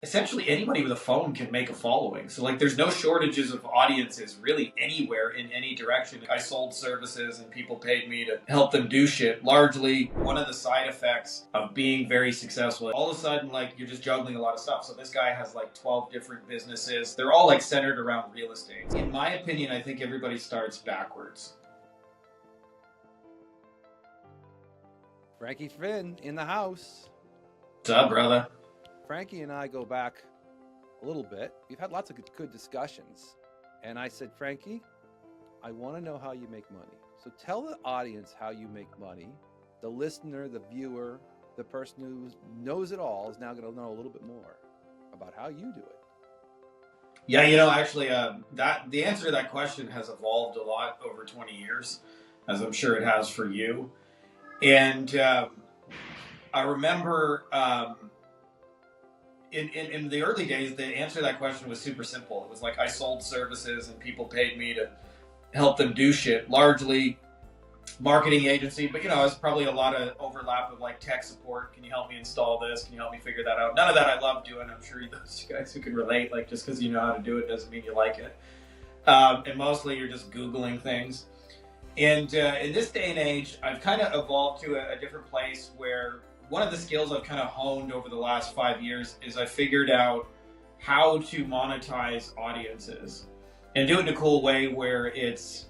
essentially anybody with a phone can make a following. So like there's no shortages of audiences really anywhere in any direction. I sold services and people paid me to help them do shit. Largely one of the side effects of being very successful, all of a sudden like you're just juggling a lot of stuff. So this guy has like 12 different businesses. They're all like centered around real estate. In my opinion, I think everybody starts backwards. Frankie Fihn in the house. What's up, brother? Frankie and I go back a little bit. We've had lots of good discussions. And I said, Frankie, I want to know how you make money. So tell the audience how you make money. The listener, the viewer, the person who knows it all is now going to know a little bit more about how you do it. Yeah, actually, the answer to that question has evolved a lot over 20 years, as I'm sure it has for you. And I remember in the early days, the answer to that question was super simple. It was like I sold services and people paid me to help them do shit, largely marketing agency. But, it's probably a lot of overlap of like tech support. Can you help me install this? Can you help me figure that out? None of that I love doing. I'm sure those guys who can relate, like just because you know how to do it doesn't mean you like it. And mostly you're just Googling things. And in this day and age, I've kind of evolved to a different place where one of the skills I've kind of honed over the last 5 years is I figured out how to monetize audiences and do it in a cool way where it's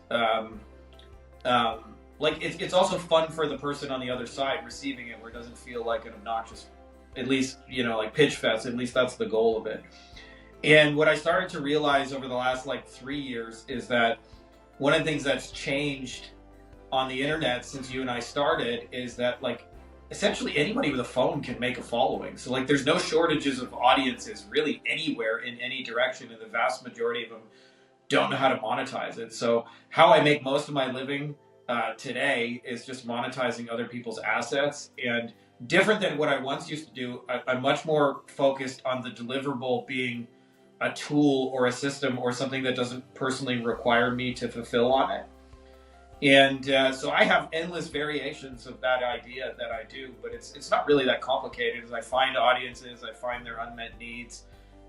it's also fun for the person on the other side receiving it, where it doesn't feel like an obnoxious, at least, like pitch fest. At least that's the goal of it. And what I started to realize over the last 3 years is that one of the things that's changed on the internet since you and I started is that essentially anybody with a phone can make a following. So there's no shortages of audiences really anywhere in any direction, and the vast majority of them don't know how to monetize it. So how I make most of my living today is just monetizing other people's assets. And different than what I once used to do, I'm much more focused on the deliverable being a tool or a system or something that doesn't personally require me to fulfill on it. And so I have endless variations of that idea that I do, but it's not really that complicated. As I find audiences, I find their unmet needs,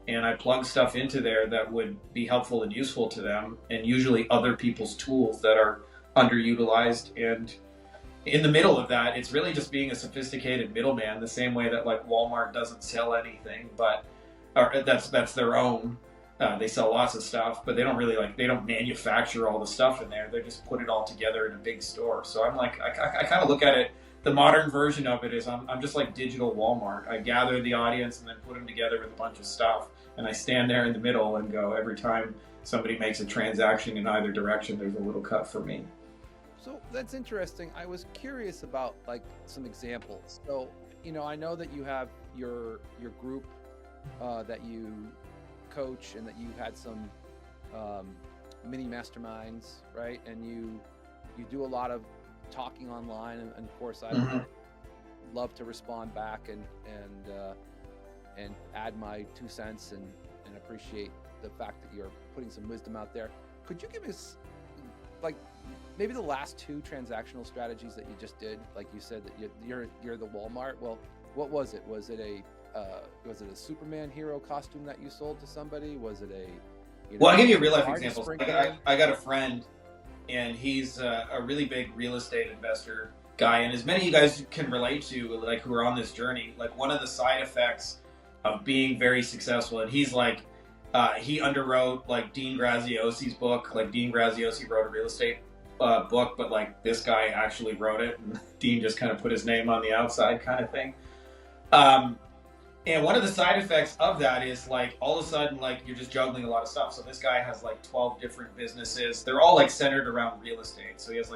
and I plug stuff into there that would be helpful and useful to them, and usually other people's tools that are underutilized. And in the middle of that, it's really just being a sophisticated middleman, the same way that Walmart doesn't sell anything, but that's their own. They sell lots of stuff, but they don't really they don't manufacture all the stuff in there. They just put it all together in a big store. So I'm I kind of look at it, the modern version of it is I'm just like digital Walmart. I gather the audience and then put them together with a bunch of stuff. And I stand there in the middle and go, every time somebody makes a transaction in either direction, there's a little cut for me. So that's interesting. I was curious about some examples. So, I know that you have your group that you coach, and that you had some mini masterminds, right? And you do a lot of talking online, and of course I would love to respond back and add my 2 cents and appreciate the fact that you're putting some wisdom out there. Could you give us maybe the last 2 transactional strategies that you just did? Like you said that you're the Walmart. Well, what was it? Was it a Superman hero costume that you sold to somebody? Was it Well, I'll give you a real life example. I got a friend, and he's a really big real estate investor guy, and as many of you guys can relate to, who are on this journey, one of the side effects of being very successful, and he's he underwrote Dean Graziosi's book. Dean Graziosi wrote a real estate book, but this guy actually wrote it, and Dean just kind of put his name on the outside kind of thing. And one of the side effects of that is all of a sudden you're just juggling a lot of stuff. So this guy has 12 different businesses. They're all centered around real estate. So he has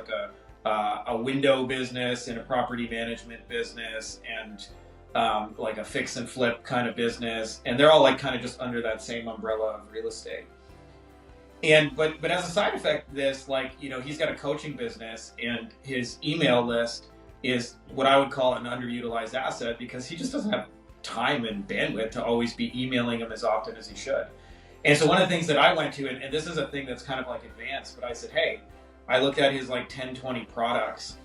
a window business and a property management business and a fix and flip kind of business. And they're all kind of just under that same umbrella of real estate. And but as a side effect of this, he's got a coaching business, and his email list is what I would call an underutilized asset, because he just doesn't have time and bandwidth to always be emailing him as often as he should. And so one of the things that I went to, and this is a thing that's kind of advanced, but I said, hey, I looked at his 10, 20 products,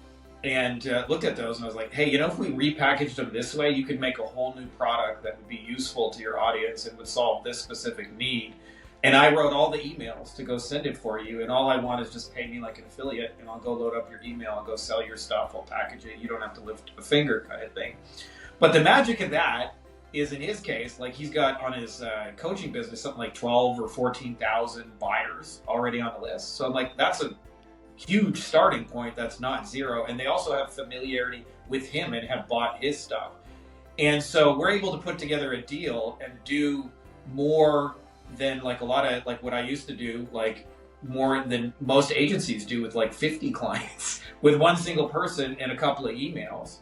and looked at those, and I was like, hey, if we repackaged them this way, you could make a whole new product that would be useful to your audience and would solve this specific need. And I wrote all the emails to go send it for you, and all I want is just pay me like an affiliate, and I'll go load up your email and go sell your stuff. I'll package it. You don't have to lift a finger, kind of thing. But the magic of that is, in his case, like he's got on his coaching business something like 12 or 14,000 buyers already on the list. So I'm like, that's a huge starting point. That's not zero. And they also have familiarity with him and have bought his stuff. And so we're able to put together a deal and do more than like a lot of like what I used to do, like more than most agencies do with like 50 clients with one single person and a couple of emails.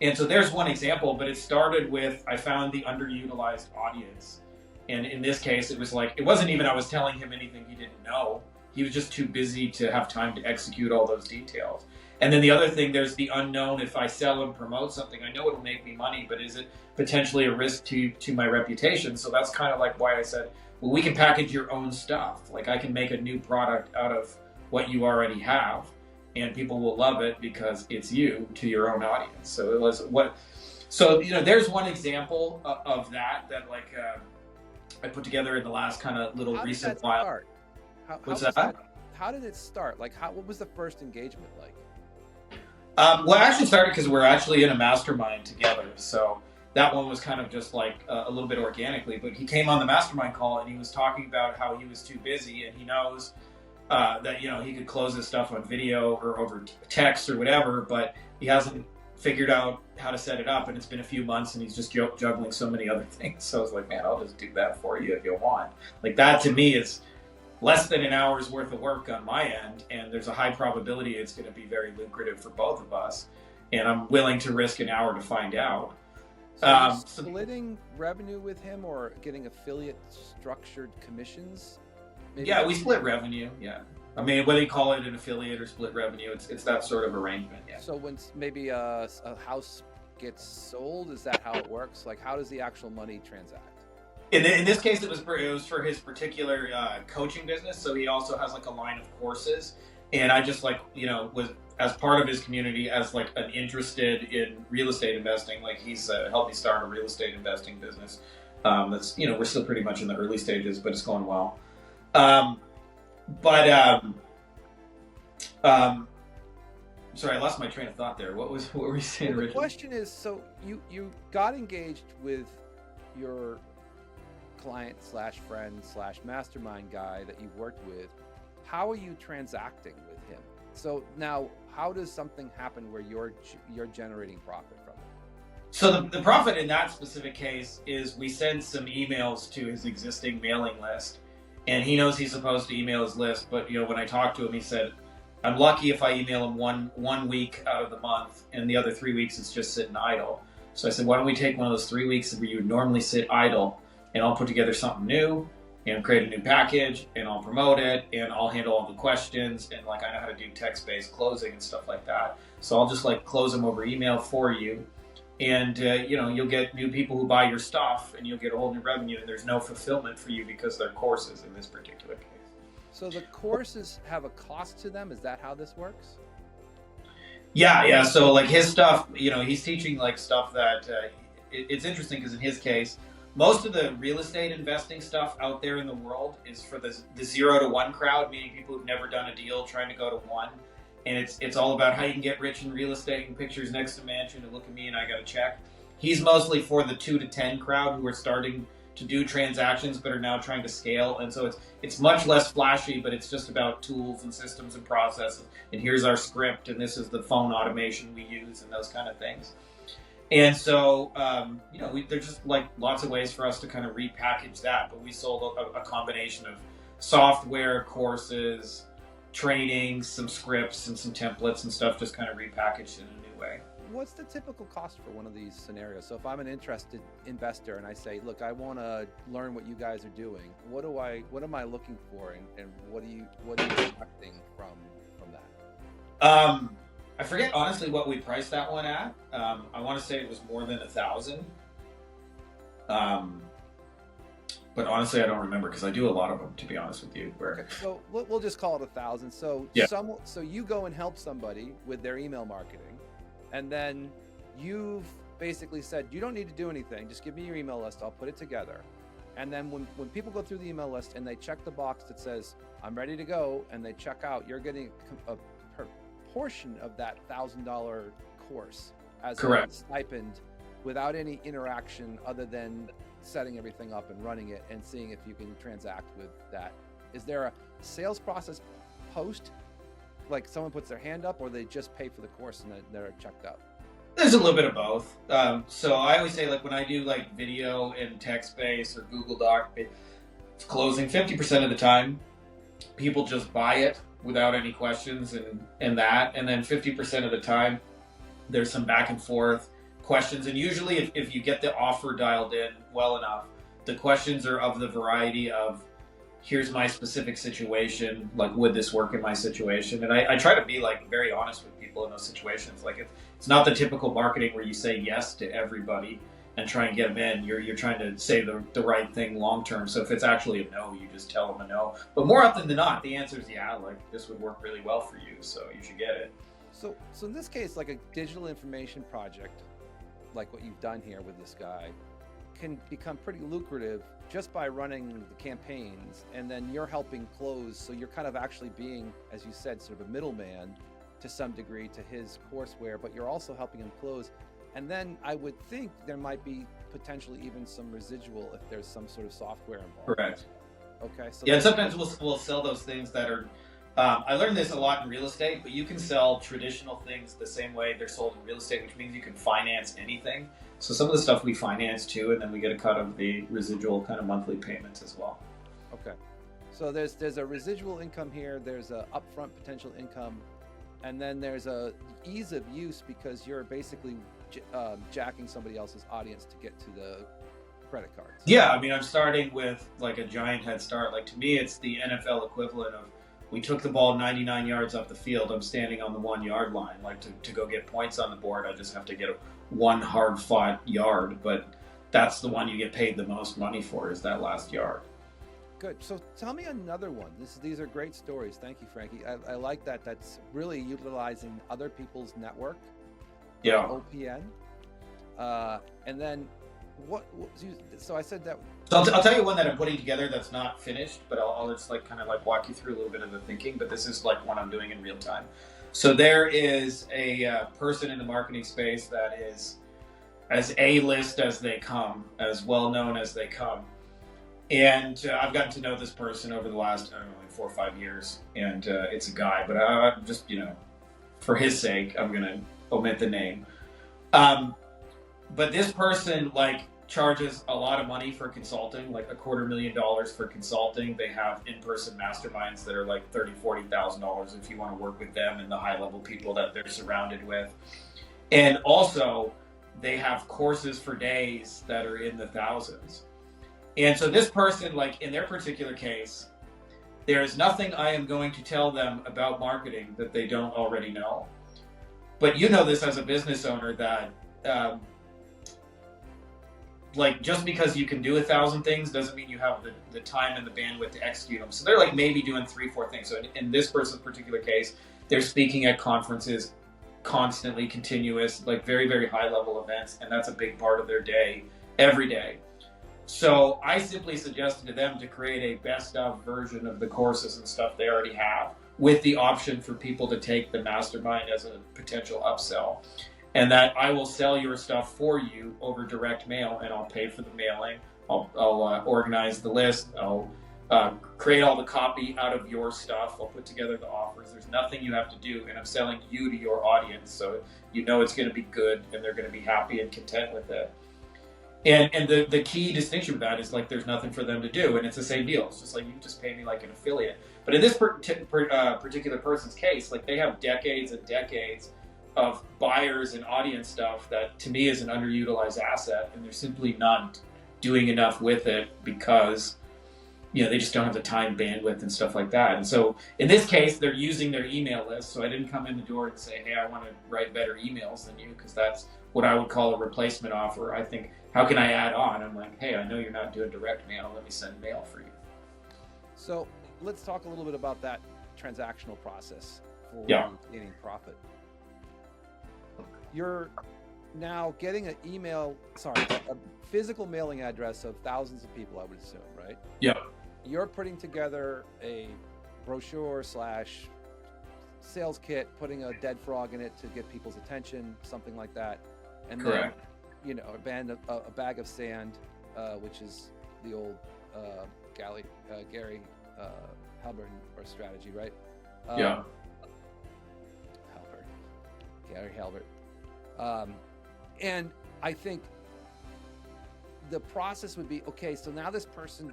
And so there's one example, but it started with, I found the underutilized audience. And in this case, it was like, it wasn't even I was telling him anything he didn't know. He was just too busy to have time to execute all those details. And then the other thing, there's the unknown. If I sell and promote something, I know it'll make me money, but is it potentially a risk to my reputation? So that's kind of like why I said, well, we can package your own stuff. Like I can make a new product out of what you already have, and people will love it because it's you to your own audience. So it was what. So there's one example of that like I put together in the last kind of little recent while. Start? What's that? How did it start? Like, what was the first engagement like? Well, I actually started because we're actually in a mastermind together. So that one was kind of just like a little bit organically. But he came on the mastermind call and he was talking about how he was too busy, and he knows that he could close his stuff on video or over text or whatever, but he hasn't figured out how to set it up, and it's been a few months and he's just juggling so many other things. So I was like, man, I'll just do that for you if you want. Like that to me is less than an hour's worth of work on my end, and there's a high probability it's going to be very lucrative for both of us, and I'm willing to risk an hour to find out. So splitting revenue with him or getting affiliate structured commissions? Maybe? Yeah, we split revenue. Yeah, I mean, whether you call it an affiliate or split revenue, it's that sort of arrangement. Yeah. So when maybe a house gets sold, is that how it works? Like, how does the actual money transact? In this case, it was for his particular coaching business. So he also has like a line of courses, and I just like was as part of his community as like an interested in real estate investing. Like he's helped me start a real estate investing business. That's we're still pretty much in the early stages, but it's going well. Sorry, I lost my train of thought there. What were you saying originally? The question is, so you got engaged with your client / friend / mastermind guy that you've worked with. How are you transacting with him? So now, how does something happen where you're generating profit from it? So the profit in that specific case is we send some emails to his existing mailing list, and he knows he's supposed to email his list. But when I talked to him, he said, I'm lucky if I email him one week out of the month, and the other 3 weeks it's just sitting idle. So I said, why don't we take one of those 3 weeks where you would normally sit idle, and I'll put together something new and create a new package, and I'll promote it, and I'll handle all the questions, and like I know how to do text-based closing and stuff like that. So I'll just like close them over email for you, and you'll get new people who buy your stuff, and you'll get a whole new revenue, and there's no fulfillment for you because they're courses in this particular case. So the courses have a cost to them? Is that how this works? Yeah. So like his stuff, he's teaching like stuff that it's interesting because in his case, most of the real estate investing stuff out there in the world is for the 0 to 1 crowd, meaning people who've never done a deal trying to go to one. And it's all about how you can get rich in real estate and pictures next to mansion and look at me and I got a check. He's mostly for the 2 to 10 crowd who are starting to do transactions but are now trying to scale. And so it's much less flashy, but it's just about tools and systems and processes. And here's our script, and this is the phone automation we use and those kind of things. And so, there's just like lots of ways for us to kind of repackage that. But we sold a combination of software, courses, training, some scripts, and some templates and stuff, just kind of repackaged in a new way. What's the typical cost for one of these scenarios? So if I'm an interested investor and I say, look, I want to learn what you guys are doing, what am I looking for, and what are you expecting from that? I forget honestly what we priced that one at. I want to say it was more than 1,000. But honestly, I don't remember because I do a lot of them, to be honest with you. Okay, so we'll just call it 1,000. So yeah. So you go and help somebody with their email marketing, and then you've basically said, you don't need to do anything, just give me your email list, I'll put it together. And then when people go through the email list and they check the box that says, I'm ready to go, and they check out, you're getting a portion of that $1,000 course as a stipend without any interaction other than setting everything up and running it and seeing if you can transact with that. Is there a sales process post, like someone puts their hand up, or they just pay for the course and they're checked out? There's a little bit of both. So I always say, like, when I do like video and text based or Google Doc, it's closing 50% of the time. People just buy it without any questions and that. And then 50% of the time, there's some back and forth questions. And usually if you get the offer dialed in well enough, the questions are of the variety of, here's my specific situation, like, would this work in my situation? And I try to be like very honest with people in those situations. Like, it's not the typical marketing where you say yes to everybody and try and get them in. You're trying to say the right thing long term. So if it's actually a no, you just tell them a no. But more often than not, the answer is yeah, like, this would work really well for you, so you should get it. So in this case, like a digital information project, like what you've done here with this guy, can become pretty lucrative just by running the campaigns, and then you're helping close. So you're kind of actually being, as you said, sort of a middleman to some degree to his courseware, but you're also helping him close. And then I would think there might be potentially even some residual if there's some sort of software involved. Correct. Okay. So yeah, and sometimes we'll sell those things that are, I learned this a lot in real estate, but you can sell traditional things the same way they're sold in real estate, which means you can finance anything. So some of the stuff we finance too, and then we get a cut of the residual kind of monthly payments as well. Okay. So there's a residual income here, there's a upfront potential income, and then there's a ease of use because you're basically jacking somebody else's audience to get to the credit cards. Yeah, I mean, I'm starting with like a giant head start. Like, to me, it's the NFL equivalent of, we took the ball 99 yards up the field. I'm standing on the 1 yard line. Like, to go get points on the board, I just have to get one hard fought yard. But that's the one you get paid the most money for, is that last yard. Good. So tell me another one. These are great stories. Thank you, Frankie. I like that. That's really utilizing other people's network. Yeah. OPN. And then so I said that. So I'll tell you one that I'm putting together that's not finished, but I'll just like kind of like walk you through a little bit of the thinking, but this is like one I'm doing in real time. So there is a person in the marketing space that is as A-list as they come, as well-known as they come. And I've gotten to know this person over the last, I don't know, like 4 or 5 years. And it's a guy, but I just, for his sake, I'm going to omit the name. But this person, like, charges a lot of money for consulting, like $250,000 for consulting. They have in-person masterminds that are like $30,000, $40,000 if you want to work with them and the high-level people that they're surrounded with. And also, they have courses for days that are in the thousands. And so this person, like in their particular case, there is nothing I am going to tell them about marketing that they don't already know. But you know this as a business owner that like, just because you can do 1,000 things doesn't mean you have the time and the bandwidth to execute them. So they're like maybe doing 3-4 things. So in this person's particular case, they're speaking at conferences constantly, continuous, like very, very high level events. And that's a big part of their day, every day. So I simply suggested to them to create a best of version of the courses and stuff they already have, with the option for people to take the mastermind as a potential upsell. And that I will sell your stuff for you over direct mail, and I'll pay for the mailing. I'll organize the list. I'll create all the copy out of your stuff. I'll put together the offers. There's nothing you have to do, and I'm selling you to your audience, so you know it's going to be good, and they're going to be happy and content with it. And the key distinction with that is, like, there's nothing for them to do, and it's the same deal. It's just like, you can just pay me like an affiliate. But in this particular person's case, like, they have decades and decades of buyers and audience stuff that to me is an underutilized asset, and they're simply not doing enough with it because they just don't have the time, bandwidth, and stuff like that. And so in this case, they're using their email list. So I didn't come in the door and say, hey, I want to write better emails than you, because that's what I would call a replacement offer. I think, how can I add on? I'm like, hey, I know you're not doing direct mail, let me send mail for you. So let's talk a little bit about that transactional process for gaining profit. you're now getting a physical mailing address of thousands of people, I would assume, right? Yeah. You're putting together a brochure slash sales kit, putting a dead frog in it to get people's attention, something like that. And Correct. then, you know, a bag of sand, which is the old Gary Halbert or strategy, right? Yeah. Gary Halbert. And I think the process would be, okay, so now this person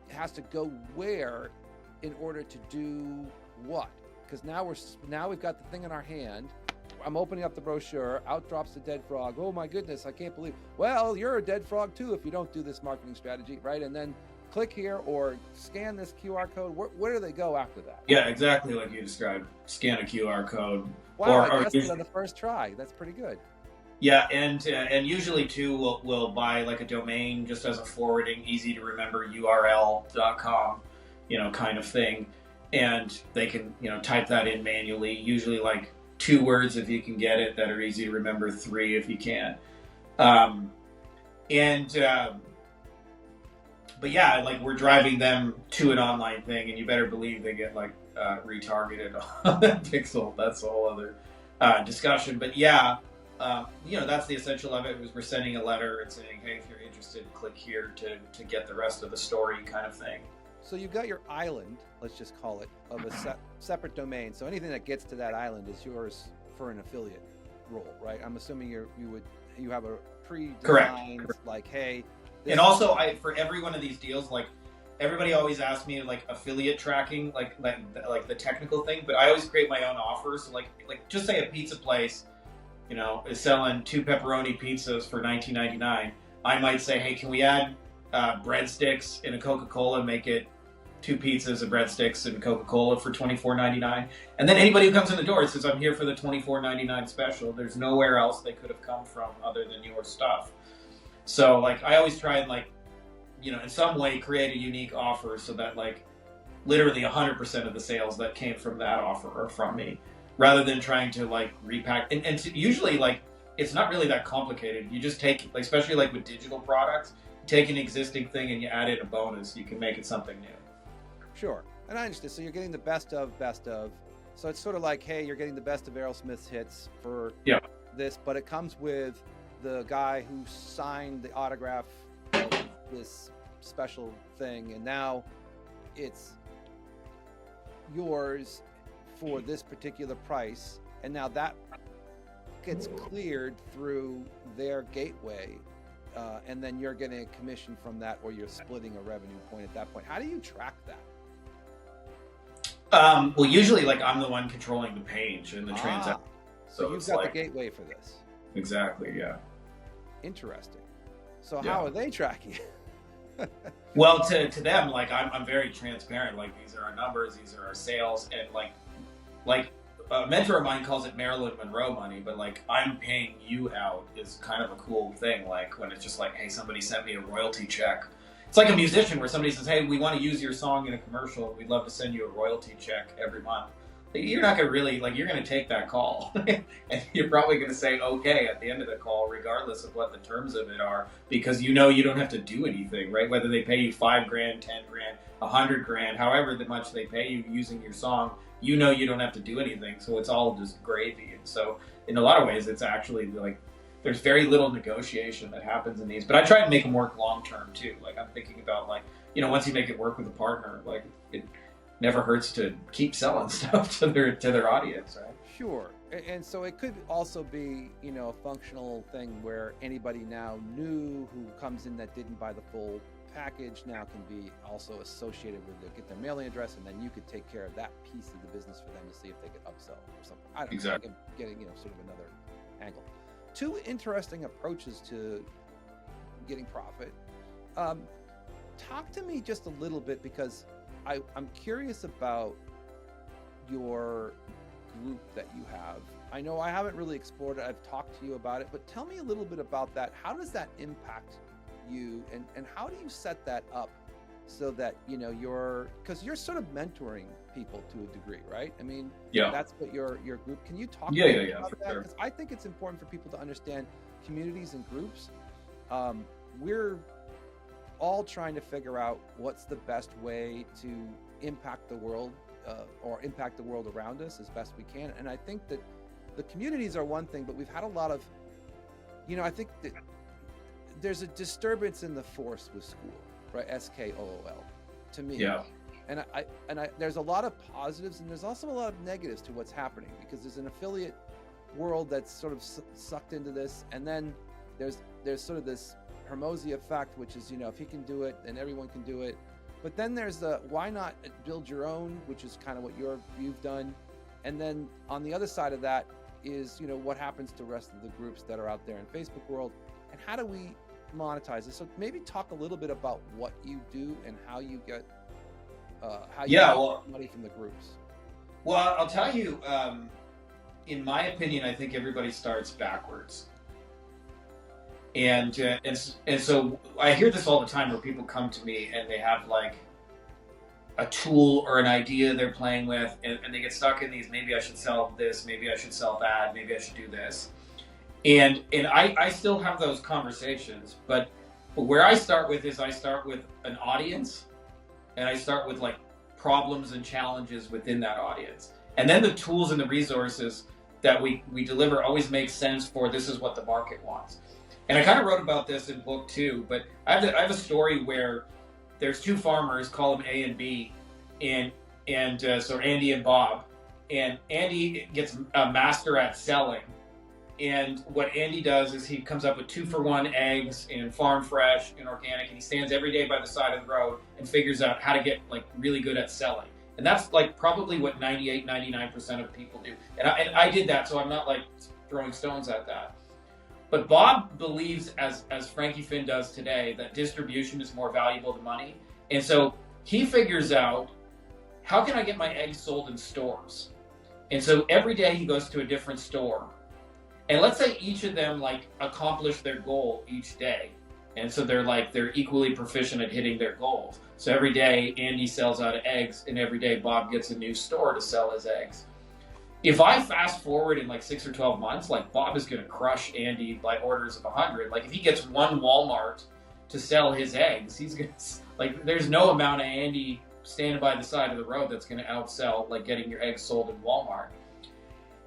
has to go where in order to do what? Because now we've got the thing in our hand. I'm opening up the brochure. Out drops the dead frog. Oh my goodness, I can't believe. Well, you're a dead frog too if you don't do this marketing strategy, right? And then click here or scan this QR code. Where do they go after that? Yeah, exactly like you described. Scan a QR code. Wow, I guessed it on the first try. That's pretty good. Yeah, and usually too, we'll buy like a domain just as a forwarding, easy to remember URL.com, you know, kind of thing, and they can, you know, type that in manually. Usually like 2 words if you can get it that are easy to remember, 3 if you can, but yeah, like we're driving them to an online thing, and you better believe they get like retargeted on that pixel. That's a whole other discussion. But yeah, you know, that's the essential of it. Was we're sending a letter and saying, hey, if you're interested, click here to get the rest of the story, kind of thing. So you've got your island, let's just call it, of a separate domain. So anything that gets to that island is yours for an affiliate role, right? I'm assuming you have a pre-designed, like, hey. And also, for every one of these deals, like everybody always asks me like affiliate tracking, like the technical thing, but I always create my own offers. So like just say a pizza place, you know, is selling 2 pepperoni pizzas for $19.99. I might say, hey, can we add breadsticks in a Coca-Cola and make it 2 pizzas and breadsticks and Coca-Cola for $24.99? And then anybody who comes in the door says, I'm here for the $24.99 special. There's nowhere else they could have come from other than your stuff. So like I always try and like, you know, in some way create a unique offer so that like literally 100% of the sales that came from that offer are from me, rather than trying to like repack. And usually like it's not really that complicated. You just take, like, especially like with digital products, you take an existing thing and you add in a bonus. You can make it something new. Sure, and I understand. So you're getting the best of. So it's sort of like, hey, you're getting the best of Aerosmith's hits for this, but it comes with the guy who signed the autograph of this special thing, and now it's yours for this particular price, and now that gets cleared through their gateway, and then you're getting a commission from that, or you're splitting a revenue point at that point. How do you track that? Well, usually like I'm the one controlling the page and the transaction. So you've got like the gateway for this. Exactly, yeah. Interesting. So how are they tracking? Well, to them, like I'm very transparent. Like these are our numbers, these are our sales, and like a mentor of mine calls it Marilyn Monroe money, but like I'm paying you out is kind of a cool thing. Like when it's just like, hey, somebody sent me a royalty check. It's like a musician where somebody says, hey, we want to use your song in a commercial. We'd love to send you a royalty check every month. You're not going to really, like, you're going to take that call. And you're probably going to say, okay, at the end of the call, regardless of what the terms of it are, because you know you don't have to do anything, right? Whether they pay you $5,000, $10,000, $100,000, however much they pay you using your song, you know you don't have to do anything. So it's all just gravy. And so in a lot of ways, it's actually like, there's very little negotiation that happens in these, but I try to make them work long-term too. Like I'm thinking about like, you know, once you make it work with a partner, like it never hurts to keep selling stuff to their audience, right? Sure. And so it could also be, you know, a functional thing where anybody now new who comes in that didn't buy the full package now can be also associated with get their mailing address, and then you could take care of that piece of the business for them to see if they could upsell or something. I don't know. Getting, you know, sort of another angle. 2 interesting approaches to getting profit. Talk to me just a little bit, because I'm curious about your group that you have. I know I haven't really explored it. I've talked to you about it, but tell me a little bit about that. How does that impact you, and how do you set that up so that, you know, because you're sort of mentoring people to a degree, right? I mean, Yeah. that's what your group. Can you talk Yeah, a yeah, little bit yeah, about for that? sure. Because I think it's important for people to understand communities and groups. We're all trying to figure out what's the best way to impact the world, or impact the world around us as best we can. And I think that the communities are one thing, but we've had a lot of, you know, I think that there's a disturbance in the force with school, right? SKOOL, to me. Yeah. And there's a lot of positives, and there's also a lot of negatives to what's happening, because there's an affiliate world that's sort of sucked into this, and then there's sort of this Hermosi effect, which is, you know, if he can do it, then everyone can do it. But then there's the why not build your own, which is kind of what you've done. And then on the other side of that is, you know, what happens to the rest of the groups that are out there in Facebook world, and how do we monetize it? So maybe talk a little bit about what you do and how you get money from the groups. Well, I'll tell you, in my opinion, I think everybody starts backwards. And so I hear this all the time, where people come to me and they have like a tool or an idea they're playing with, and they get stuck in these, maybe I should sell this, maybe I should sell that, maybe I should do this. And I still have those conversations, but where I start with is I start with an audience, and I start with like problems and challenges within that audience. And then the tools and the resources that we deliver always make sense for this is what the market wants. And I kind of wrote about this in book 2, but I have a story where there's 2 farmers, call them A and B, and so Andy and Bob, and Andy gets a master at selling. And what Andy does is he comes up with 2-for-1 eggs and farm fresh and organic, and he stands every day by the side of the road and figures out how to get like really good at selling. And that's like probably what 98, 99% of people do. And I did that, so I'm not like throwing stones at that. But Bob believes, as Frankie Fihn does today, that distribution is more valuable than money. And so he figures out, how can I get my eggs sold in stores? And so every day he goes to a different store. And let's say each of them like accomplish their goal each day. And so they're equally proficient at hitting their goals. So every day Andy sells out of eggs, and every day Bob gets a new store to sell his eggs. If I fast forward in like 6 or 12 months, like Bob is going to crush Andy by orders of 100. Like if he gets one Walmart to sell his eggs, he's going to, like, there's no amount of Andy standing by the side of the road that's going to outsell like getting your eggs sold in Walmart.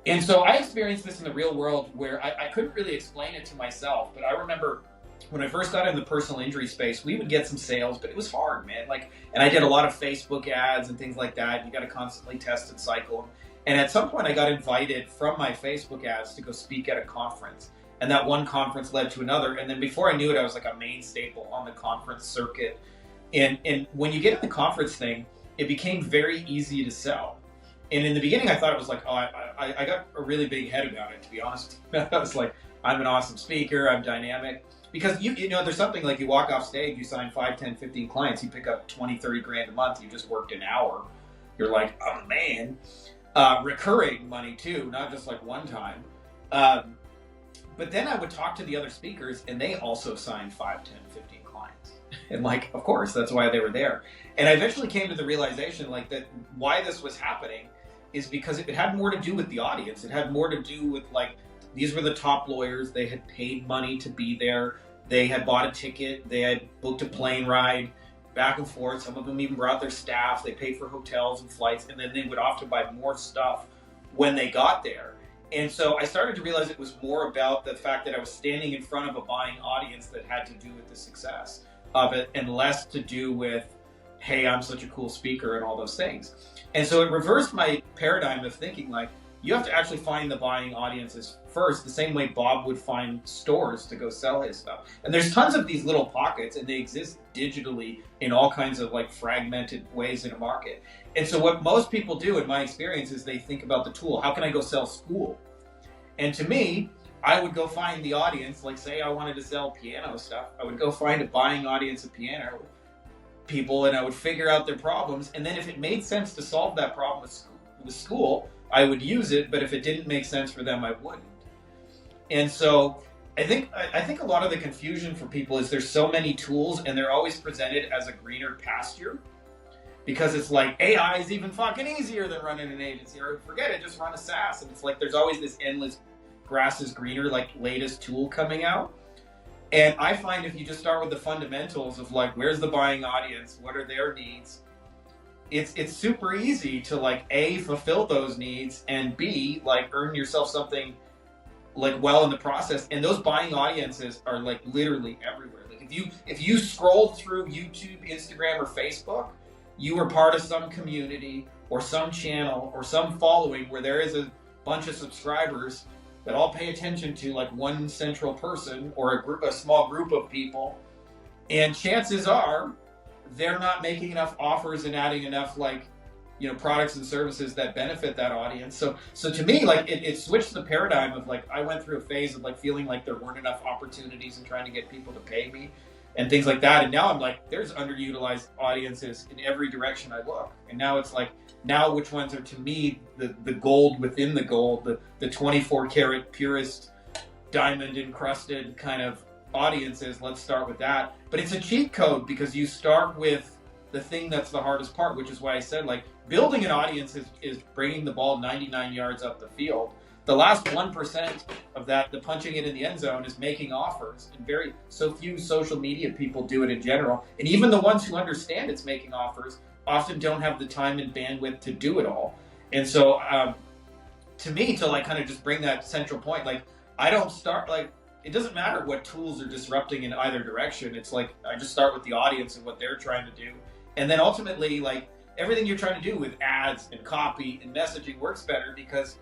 And so I experienced this in the real world, where I couldn't really explain it to myself, but I remember when I first got in the personal injury space, we would get some sales, but it was hard, man. Like, and I did a lot of Facebook ads and things like that. You got to constantly test and cycle. And at some point I got invited from my Facebook ads to go speak at a conference. And that one conference led to another. And then before I knew it, I was like a main staple on the conference circuit. And when you get in the conference thing, it became very easy to sell. And in the beginning, I thought it was like, oh, I got a really big head about it, to be honest. I was like, I'm an awesome speaker, I'm dynamic. Because, you know, there's something like you walk off stage, you sign 5, 10, 15 clients, you pick up 20, 30 grand a month, you just worked an hour. You're like, oh, man. Recurring money, too, not just like one time. But then I would talk to the other speakers, and they also signed 5, 10, 15 clients. And like, of course, that's why they were there. And I eventually came to the realization, like, that why this was happening is because it had more to do with the audience. It had more to do with, like, these were the top lawyers. They had paid money to be there. They had bought a ticket. They had booked a plane ride back and forth. Some of them even brought their staff. They paid for hotels and flights, and then they would often buy more stuff when they got there. And so I started to realize it was more about the fact that I was standing in front of a buying audience that had to do with the success of it, and less to do with, hey, I'm such a cool speaker and all those things. And so it reversed my paradigm of thinking, like, you have to actually find the buying audiences first, the same way Bob would find stores to go sell his stuff. And there's tons of these little pockets, and they exist digitally in all kinds of like fragmented ways in a market. And so what most people do, in my experience, is they think about the tool. How can I go sell school? And to me, I would go find the audience, like say I wanted to sell piano stuff. I would go find a buying audience of piano people, and I would figure out their problems. And then if it made sense to solve that problem with school, I would use it, but if it didn't make sense for them, I wouldn't. And so I think a lot of the confusion for people is there's so many tools and they're always presented as a greener pasture because it's like AI is even fucking easier than running an agency, or forget it, just run a SaaS. And it's like there's always this endless grass is greener, like latest tool coming out. And I find if you just start with the fundamentals of like where's the buying audience, what are their needs, it's super easy to like A, fulfill those needs, and B, like earn yourself something like well in the process. And those buying audiences are like literally everywhere. Like if you scroll through YouTube, Instagram, or Facebook, you are part of some community or some channel or some following where there is a bunch of subscribers that all pay attention to like one central person or a small group of people, and chances are they're not making enough offers and adding enough like products and services that benefit that audience. So to me, like it switched the paradigm of like I went through a phase of like feeling like there weren't enough opportunities and trying to get people to pay me and things like that. And now I'm like, there's underutilized audiences in every direction I look. And now it's like, now which ones are to me the gold within the gold, the 24 karat purest diamond encrusted kind of audiences. Let's start with that. But it's a cheat code because you start with the thing that's the hardest part, which is why I said like building an audience is bringing the ball 99 yards up the field. The last 1% of that, the punching it in the end zone, is making offers. And so few social media people do it in general. And even the ones who understand it's making offers often don't have the time and bandwidth to do it all. And so to me, to like kind of just bring that central point, like I don't start like, it doesn't matter what tools are disrupting in either direction. It's like I just start with the audience and what they're trying to do. And then ultimately, like everything you're trying to do with ads and copy and messaging works better because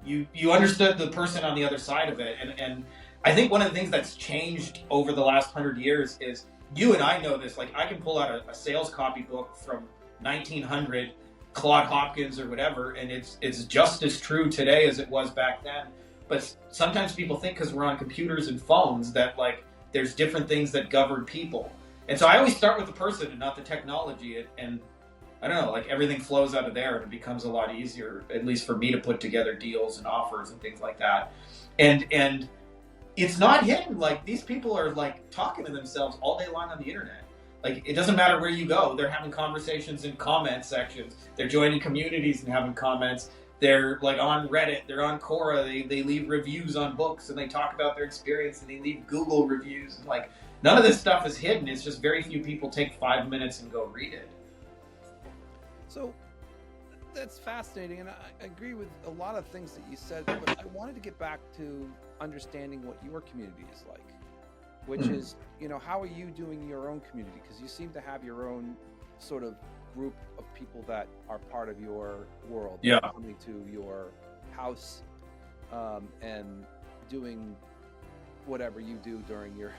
you understood the person on the other side of it. And I think one of the things that's changed over the last 100 years is, you and I know this, like I can pull out a sales copy book from 1900, Claude Hopkins or whatever, and it's just as true today as it was back then. But sometimes people think because we're on computers and phones that like there's different things that govern people. And so I always start with the person and not the technology. And I don't know, like everything flows out of there and it becomes a lot easier, at least for me, to put together deals and offers and things like that. And it's not hidden. Like these people are like talking to themselves all day long on the internet. Like it doesn't matter where you go. They're having conversations in comment sections. They're joining communities and having comments. They're like on Reddit, they're on Quora, they leave reviews on books and they talk about their experience and they leave Google reviews. And like none of this stuff is hidden. It's just very few people take 5 minutes and go read it. So that's fascinating, and I agree with a lot of things that you said, but I wanted to get back to understanding what your community is like, which is, how are you doing your own community? Because you seem to have your own sort of group of people that are part of your world, coming to your house and doing whatever you do during your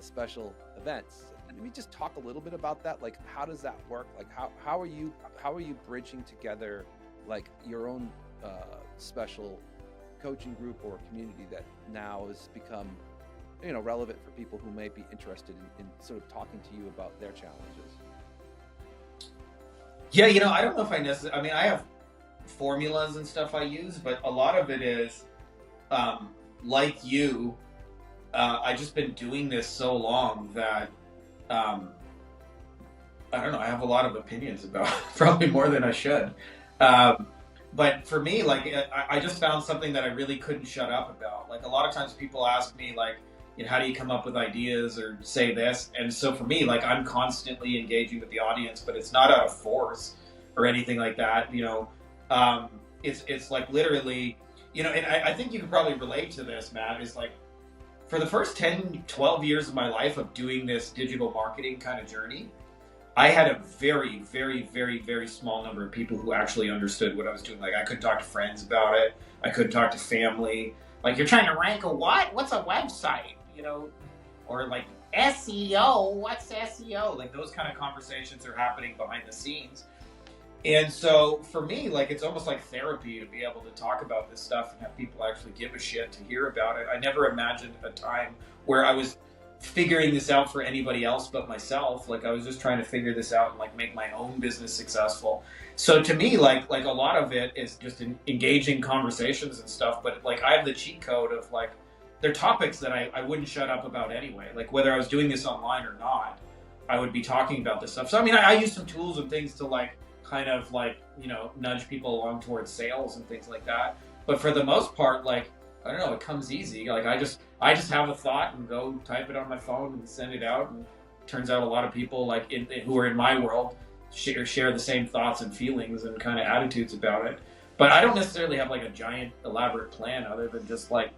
special events. Let me just talk a little bit about that. Like, how does that work? Like, how are you bridging together like your own special coaching group or community that now has become relevant for people who may be interested in sort of talking to you about their challenges? Yeah, I don't know if I have formulas and stuff I use, but a lot of it is like you. I've just been doing this so long that I don't know, I have a lot of opinions about probably more than I should. But for me, like I just found something that I really couldn't shut up about. Like a lot of times people ask me like, how do you come up with ideas or say this? And so for me, like I'm constantly engaging with the audience, but it's not out of force or anything like that. It's like literally, and I think you could probably relate to this, Matt, is like, for the first 10, 12 years of my life of doing this digital marketing kind of journey, I had a very, very, very, very small number of people who actually understood what I was doing. Like I couldn't talk to friends about it. I couldn't talk to family. Like, you're trying to rank a what? What's a website? Or like SEO, what's SEO? Like those kind of conversations are happening behind the scenes. And so for me, like it's almost like therapy to be able to talk about this stuff and have people actually give a shit to hear about it. I never imagined a time where I was figuring this out for anybody else but myself. Like I was just trying to figure this out and like make my own business successful. So to me, like a lot of it is just engaging conversations and stuff. But like I have the cheat code of like they're topics that I wouldn't shut up about anyway. Like whether I was doing this online or not, I would be talking about this stuff. So I mean, I use some tools and things to like kind of like, you know, nudge people along towards sales and things like that. But for the most part, like, I don't know, it comes easy. Like I just have a thought and go type it on my phone and send it out. And it turns out a lot of people like who are in my world share the same thoughts and feelings and kind of attitudes about it. But I don't necessarily have like a giant elaborate plan other than just like,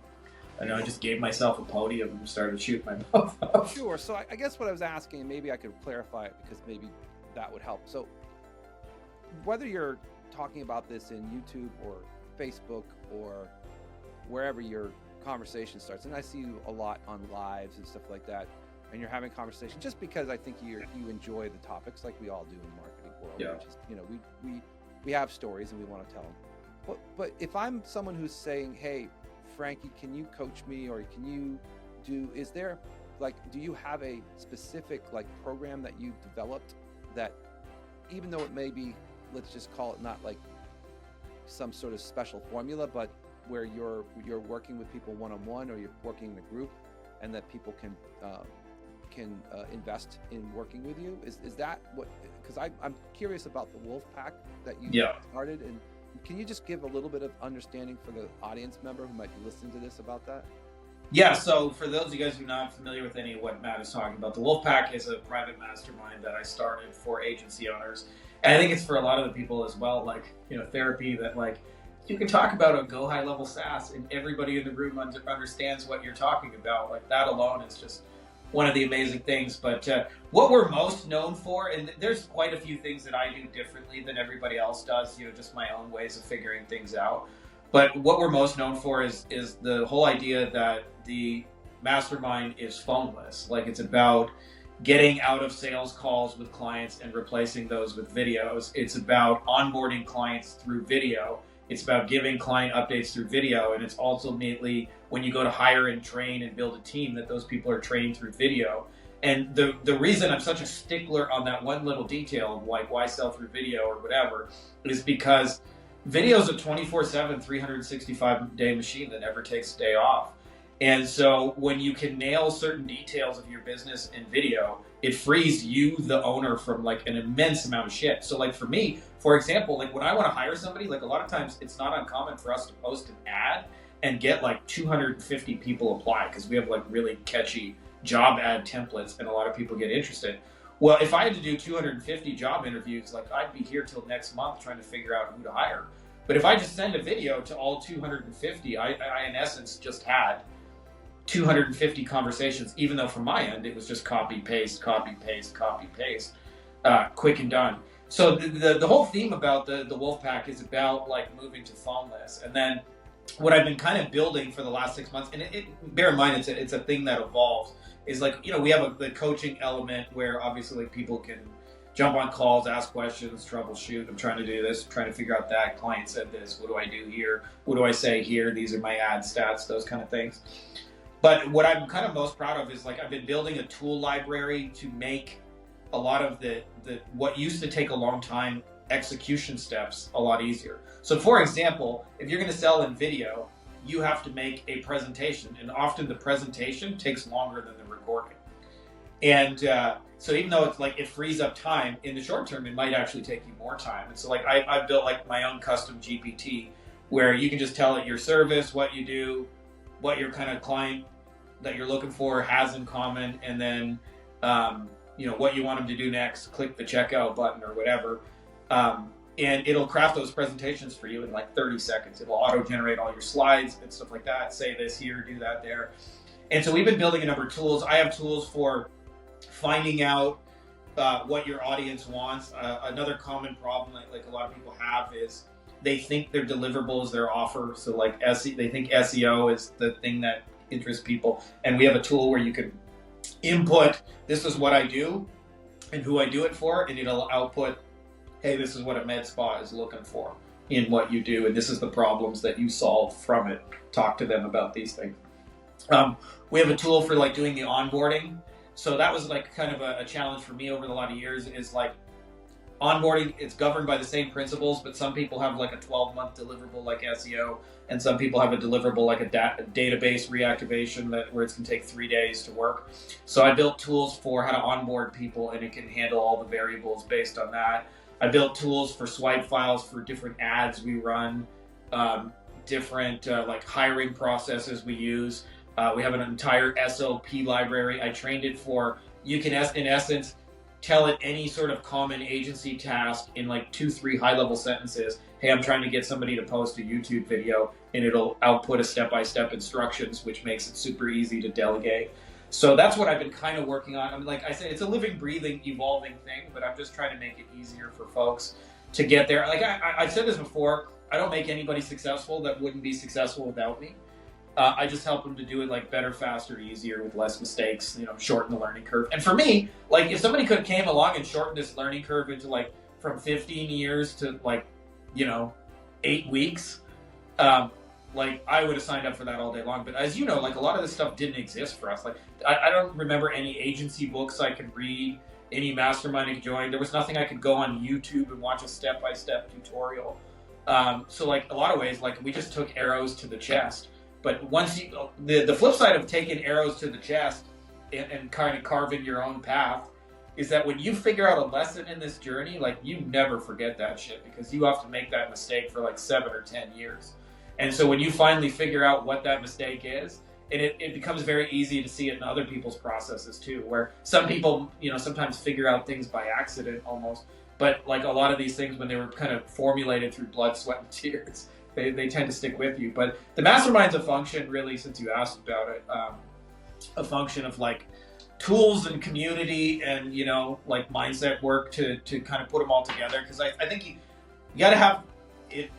I don't know, I just gave myself a podium and started shooting my mouth off. Sure. So I guess what I was asking, and maybe I could clarify it because maybe that would help. So whether you're talking about this in YouTube or Facebook or wherever your conversation starts, and I see you a lot on lives and stuff like that, and you're having conversation just because I think you enjoy the topics like we all do in the marketing world. Yeah. Which is, you know, we have stories and we want to tell them. But if I'm someone who's saying, hey, Frankie, can you coach me, or can you is there like, do you have a specific like program that you've developed that, even though it may be, let's just call it not like some sort of special formula, but where you're working with people one-on-one, or you're working in a group, and that people can invest in working with you? Is that what, because I'm curious about the Wolfpack that you started, and can you just give a little bit of understanding for the audience member who might be listening to this about that? Yeah, so for those of you guys who are not familiar with any of what Matt is talking about, the Wolfpack is a private mastermind that I started for agency owners. And I think it's for a lot of the people as well, like, you know, therapy, that like, you can talk about a go high level SaaS and everybody in the room understands what you're talking about. Like that alone is just one of the amazing things. But what we're most known for, and there's quite a few things that I do differently than everybody else does, you know, just my own ways of figuring things out. But what we're most known for is the whole idea that the mastermind is phoneless. Like it's about getting out of sales calls with clients and replacing those with videos. It's about onboarding clients through video. It's about giving client updates through video. And it's ultimately, when you go to hire and train and build a team, that those people are trained through video. And the reason I'm such a stickler on that one little detail of like why sell through video or whatever is because video is a 24/7, 365-day machine that never takes a day off. And so when you can nail certain details of your business in video, it frees you, the owner, from like an immense amount of shit. So like for me, for example, like when I want to hire somebody, like a lot of times it's not uncommon for us to post an ad and get like 250 people apply because we have like really catchy job ad templates and a lot of people get interested. Well, if I had to do 250 job interviews, like I'd be here till next month trying to figure out who to hire. But if I just send a video to all 250, I in essence just had 250 conversations, even though from my end it was just copy paste, copy paste, copy paste, quick and done. So the whole theme about the Wolfpack is about like moving to phoneless. And then what I've been kind of building for the last 6 months, and bear in mind it's a thing that evolves, is like, you know, we have the coaching element where obviously like people can jump on calls, ask questions, troubleshoot. I'm trying to do this, I'm trying to figure out that. Client said this, what do I do here? What do I say here? These are my ad stats, those kind of things. But what I'm kind of most proud of is like I've been building a tool library to make a lot of the what used to take a long time execution steps a lot easier. So for example, if you're going to sell in video, you have to make a presentation, and often the presentation takes longer than the recording. And so even though it's like it frees up time, in the short term, it might actually take you more time. And so like I've built like my own custom GPT where you can just tell it your service, what you do, what your kind of client that you're looking for has in common, and then you know what you want them to do next. Click the checkout button or whatever, and it'll craft those presentations for you in like 30 seconds. It'll auto-generate all your slides and stuff like that. Say this here, do that there. And so we've been building a number of tools. I have tools for finding out what your audience wants. Another common problem like a lot of people have is they think their deliverable is their offer. So like they think SEO is the thing that interests people. And we have a tool where you can input, this is what I do and who I do it for, and it'll output, hey, this is what a med spa is looking for in what you do, and this is the problems that you solve from it. Talk to them about these things. We have a tool for like doing the onboarding. So that was like kind of a challenge for me over the lot of years, is like onboarding, it's governed by the same principles, but some people have like a 12-month deliverable like SEO, and some people have a deliverable like a database reactivation where it's going to take 3 days to work. So I built tools for how to onboard people, and it can handle all the variables based on that. I built tools for swipe files for different ads we run, different like hiring processes we use. We have an entire SOP library. I trained it for, you can, in essence, tell it any sort of common agency task in like 2-3 high-level sentences. Hey, I'm trying to get somebody to post a YouTube video, and it'll output a step-by-step instructions, which makes it super easy to delegate. So that's what I've been kind of working on. I mean, like I said, it's a living, breathing, evolving thing, but I'm just trying to make it easier for folks to get there. Like I've said this before, I don't make anybody successful that wouldn't be successful without me. I just help them to do it like better, faster, easier, with less mistakes, shorten the learning curve. And for me, like if somebody could came along and shortened this learning curve into like from 15 years to like, 8 weeks, like I would have signed up for that all day long. But as you know, like a lot of this stuff didn't exist for us. Like I don't remember any agency books I could read, any mastermind I could join. There was nothing I could go on YouTube and watch a step-by-step tutorial. So like a lot of ways, like we just took arrows to the chest. But once the flip side of taking arrows to the chest and kind of carving your own path is that when you figure out a lesson in this journey, like you never forget that shit, because you have to make that mistake for like 7 or 10 years. And so when you finally figure out what that mistake is, it becomes very easy to see it in other people's processes too, where some people, sometimes figure out things by accident almost. But like a lot of these things, when they were kind of formulated through blood, sweat, and tears, they tend to stick with you. But the mastermind's a function, really, since you asked about it, a function of like tools and community and, like mindset work to kind of put them all together. Because I think you got to have it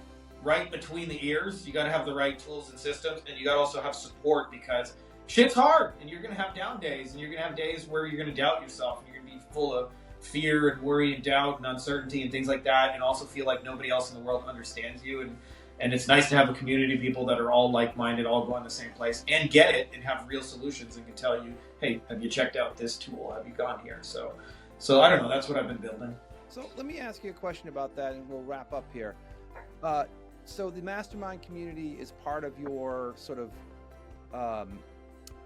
right between the ears. You got to have the right tools and systems, and you got to also have support, because shit's hard, and you're going to have down days, and you're going to have days where you're going to doubt yourself, and you're going to be full of fear and worry and doubt and uncertainty and things like that, and also feel like nobody else in the world understands you. And it's nice to have a community of people that are all like-minded, all going the same place, and get it, and have real solutions, and can tell you, hey, have you checked out this tool? Have you gone here? So I don't know. That's what I've been building. So let me ask you a question about that, and we'll wrap up here. So the mastermind community is part of your sort of,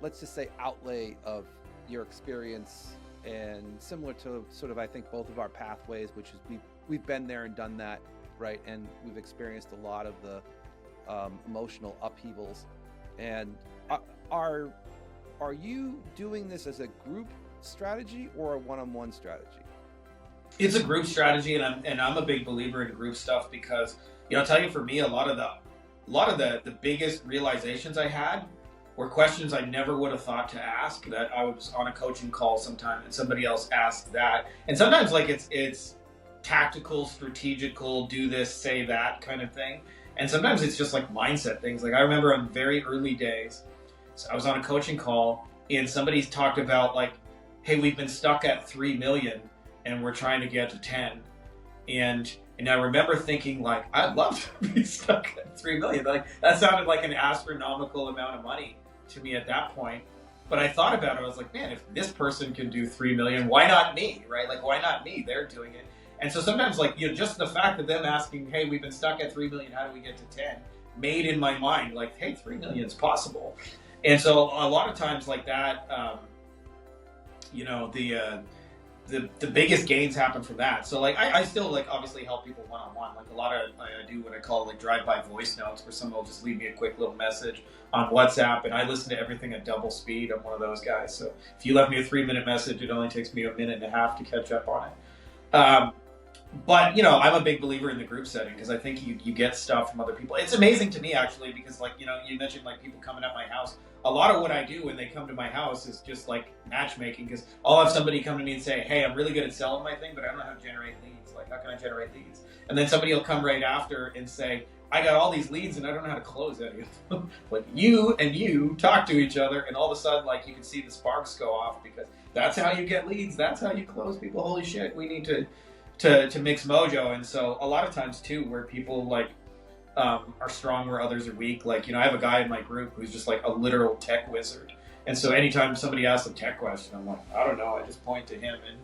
let's just say, outlay of your experience, and similar to sort of, I think, both of our pathways, which is we've been there and done that. Right, and we've experienced a lot of the emotional upheavals. And are you doing this as a group strategy or a one-on-one strategy? It's a group strategy, and I'm a big believer in group stuff, because I'll tell you, for me, a lot of the biggest realizations I had were questions I never would have thought to ask. That I was on a coaching call sometime and somebody else asked that, and sometimes like it's tactical, strategical, do this, say that kind of thing. And sometimes it's just like mindset things. Like I remember on very early days, so I was on a coaching call and somebody talked about like, hey, we've been stuck at 3 million and we're trying to get to 10. And I remember thinking like, I'd love to be stuck at 3 million. Like that sounded like an astronomical amount of money to me at that point. But I thought about it, I was like, man, if this person can do 3 million, why not me, right? Like, why not me? They're doing it. And so sometimes, like, just the fact of them asking, hey, we've been stuck at 3 million, how do we get to 10? Made in my mind, like, hey, 3 million is possible. And so a lot of times like that, the biggest gains happen from that. So like, I still like obviously help people one-on-one. Like a lot of, I do what I call like drive-by voice notes, where someone will just leave me a quick little message on WhatsApp, and I listen to everything at double speed. I'm one of those guys. So if you left me a 3-minute message, it only takes me a minute and a half to catch up on it. But, I'm a big believer in the group setting, because I think you get stuff from other people. It's amazing to me, actually, because, like, you mentioned, like, people coming at my house. A lot of what I do when they come to my house is just, like, matchmaking, because I'll have somebody come to me and say, hey, I'm really good at selling my thing, but I don't know how to generate leads. Like, how can I generate leads? And then somebody will come right after and say, I got all these leads and I don't know how to close any of them. Like, you and you talk to each other, and all of a sudden, like, you can see the sparks go off, because that's how you get leads. That's how you close people. Holy shit, we need to mix mojo. And so a lot of times too, where people like are strong where others are weak, like I have a guy in my group who's just like a literal tech wizard, and so anytime somebody asks a tech question, I'm like, I don't know, I just point to him. And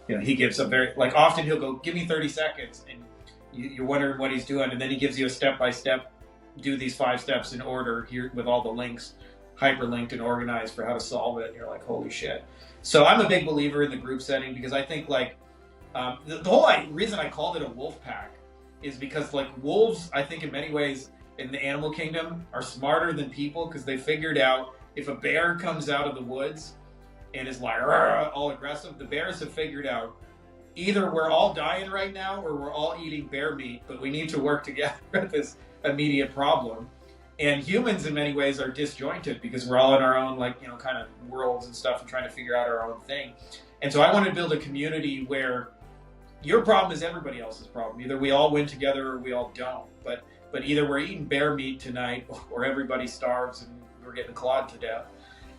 he gives a very, like, often he'll go, give me 30 seconds, and you're wondering what he's doing, and then he gives you a step-by-step, do these 5 steps in order here with all the links hyperlinked and organized for how to solve it, and you're like, holy shit. So I'm a big believer in the group setting, because I think, like, the whole reason I called it a wolf pack is because, like, wolves, I think in many ways in the animal kingdom are smarter than people, because they figured out if a bear comes out of the woods and is like all aggressive, the bears have figured out either we're all dying right now or we're all eating bear meat, but we need to work together at this immediate problem. And humans in many ways are disjointed because we're all in our own, like, kind of worlds and stuff and trying to figure out our own thing. And so I want to build a community where your problem is everybody else's problem. Either we all win together or we all don't. But either we're eating bear meat tonight or everybody starves and we're getting clawed to death.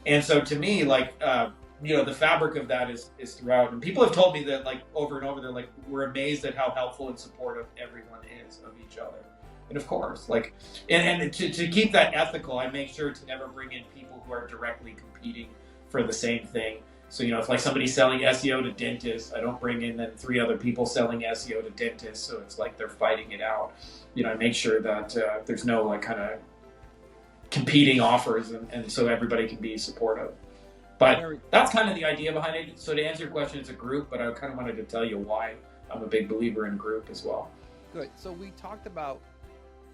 And so to me, like, the fabric of that is throughout. And people have told me that, like, over and over, they're like, we're amazed at how helpful and supportive everyone is of each other. And of course, like, and to keep that ethical, I make sure to never bring in people who are directly competing for the same thing. So, if like somebody's selling SEO to dentists, I don't bring in then 3 other people selling SEO to dentists. So it's like they're fighting it out. I make sure that there's no, like, kind of competing offers, and so everybody can be supportive. But that's kind of the idea behind it. So to answer your question, it's a group, but I kind of wanted to tell you why I'm a big believer in group as well. Good. So we talked about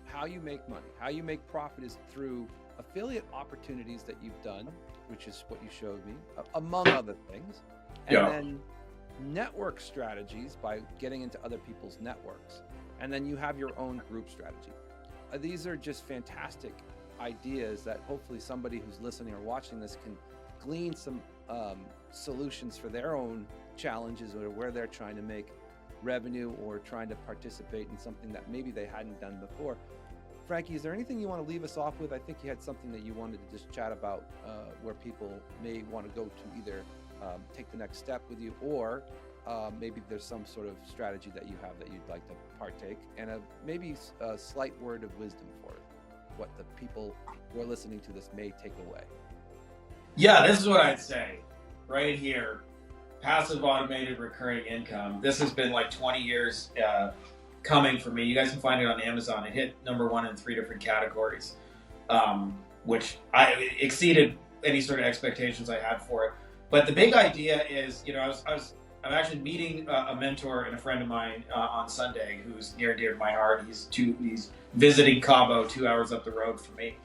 how you make money, how you make profit is through affiliate opportunities that you've done, which is what you showed me, among other things. And then network strategies by getting into other people's networks. And then you have your own group strategy. These are just fantastic ideas that hopefully somebody who's listening or watching this can glean some solutions for their own challenges or where they're trying to make revenue or trying to participate in something that maybe they hadn't done before. Frankie, is there anything you want to leave us off with? I think you had something that you wanted to just chat about where people may want to go to either take the next step with you, or maybe there's some sort of strategy that you have that you'd like to partake, and maybe a slight word of wisdom for what the people who are listening to this may take away. Yeah, this is what I'd say right here. Passive automated recurring income. This has been like 20 years coming for me. You guys can find it on Amazon. It hit #1 in 3 different categories, which I exceeded any sort of expectations I had for it. But the big idea is, I'm actually meeting a mentor and a friend of mine on Sunday who's near and dear to my heart. He's visiting Cabo, 2 hours up the road from me.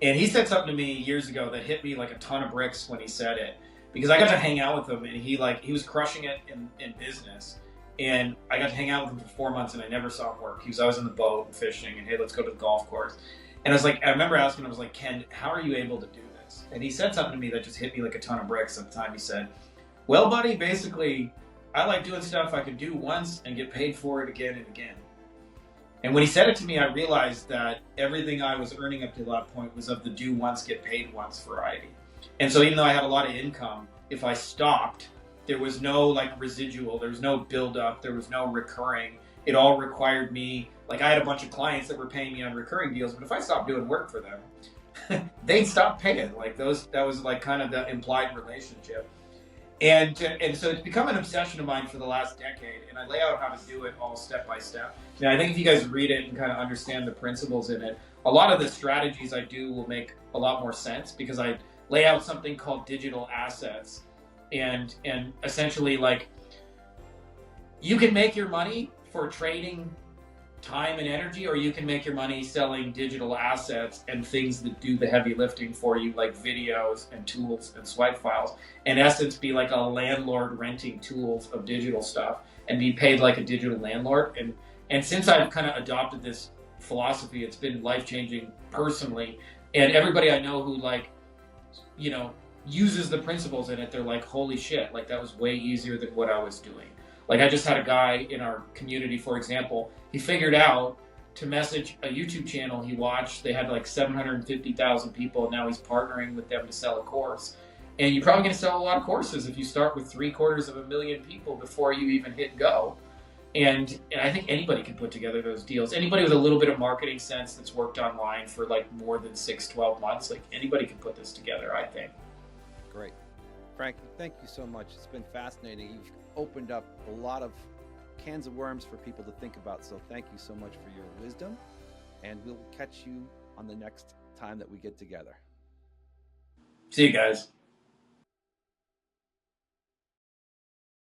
And he said something to me years ago that hit me like a ton of bricks when he said it, because I got to hang out with him, and he was crushing it in business. And I got to hang out with him for 4 months, and I never saw him work. He was always on the boat and fishing, and hey, let's go to the golf course. And I remember asking him, I was like, Ken, how are you able to do this? And he said something to me that just hit me like a ton of bricks at the time. He said, well, buddy, basically, I like doing stuff I can do once and get paid for it again and again. And when he said it to me, I realized that everything I was earning up to that point was of the do once, get paid once variety. And so even though I had a lot of income, if I stopped, there was no like residual, there was no build-up, there was no recurring. It all required me, like I had a bunch of clients that were paying me on recurring deals, but if I stopped doing work for them, they'd stop paying. Like that was like kind of the implied relationship. And so it's become an obsession of mine for the last decade, and I lay out how to do it all step by step. Now, I think if you guys read it and kind of understand the principles in it, a lot of the strategies I do will make a lot more sense, because I lay out something called digital assets, and essentially, like, you can make your money for trading time and energy, or you can make your money selling digital assets and things that do the heavy lifting for you, like videos and tools and swipe files. In essence, be like a landlord renting tools of digital stuff and be paid like a digital landlord. And since I've kind of adopted this philosophy, it's been life-changing personally. And everybody I know who uses the principles in it, they're like, holy shit, like that was way easier than what I was doing. Like I just had a guy in our community, for example, he figured out to message a YouTube channel he watched. They had like 750,000 people, and now he's partnering with them to sell a course. And you're probably going to sell a lot of courses if you start with 750,000 people before you even hit go. And I think anybody can put together those deals. Anybody with a little bit of marketing sense that's worked online for like more than 6-12 months, like anybody can put this together, I think. Great. Frankie, thank you so much. It's been fascinating. You've opened up a lot of cans of worms for people to think about. So thank you so much for your wisdom, and we'll catch you on the next time that we get together. See you guys.